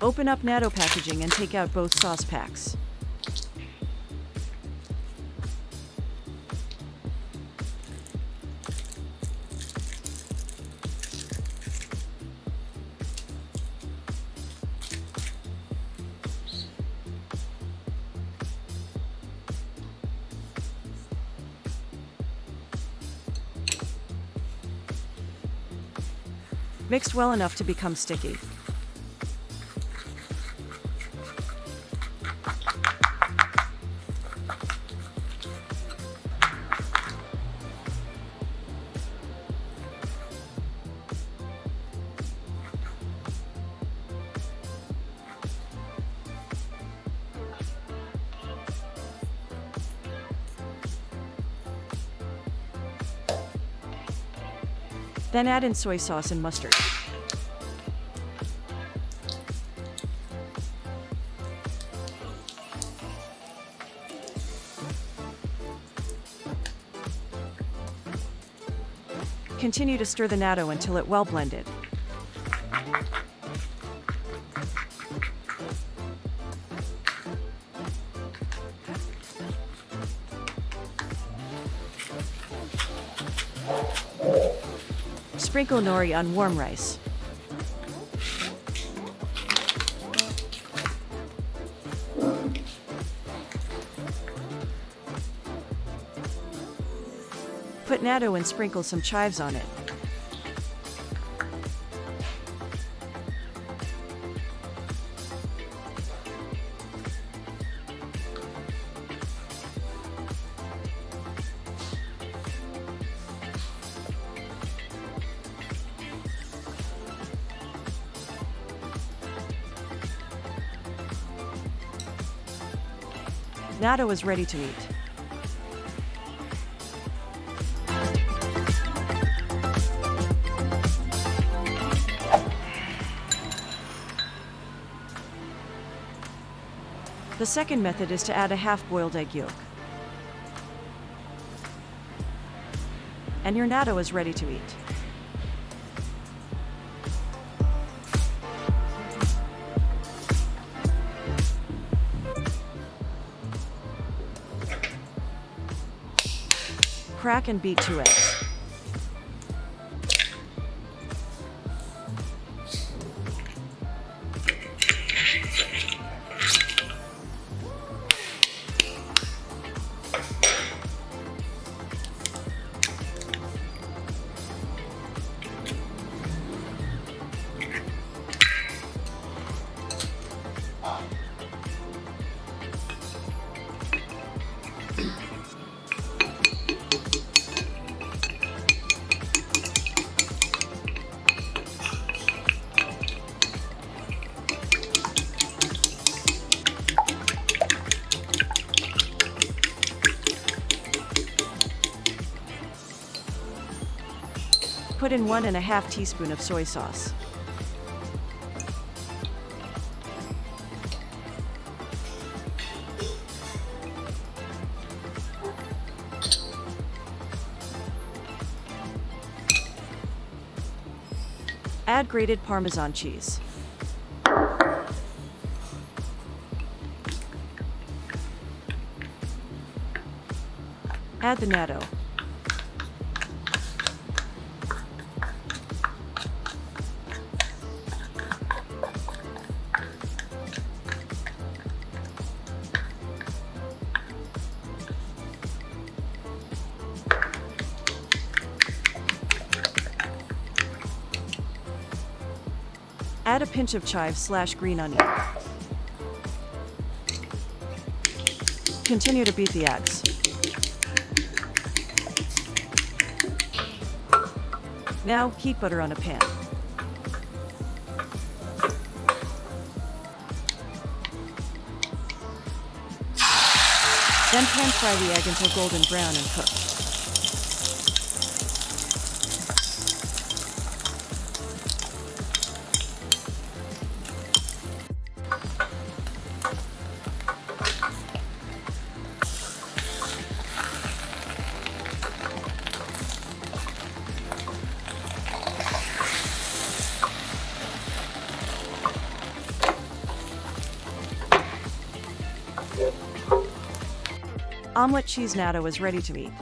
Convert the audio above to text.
Open up natto packaging and take out both sauce packs. Mixed well enough to become sticky. Then add in soy sauce and mustard. Continue to stir the natto until it well blended. Sprinkle nori on warm rice. Put natto and sprinkle some chives on it. Natto is ready to eat. The second method is to add a half-boiled egg yolk. And your natto is ready to eat. Crack and beat 2 eggs. Put in 1½ teaspoon of soy sauce. Add grated Parmesan cheese. Add the natto. Add a pinch of chives/green onion. Continue to beat the eggs. Now heat butter on a pan. Then pan fry the egg until golden brown and cooked. Omelette cheese natto is ready to eat.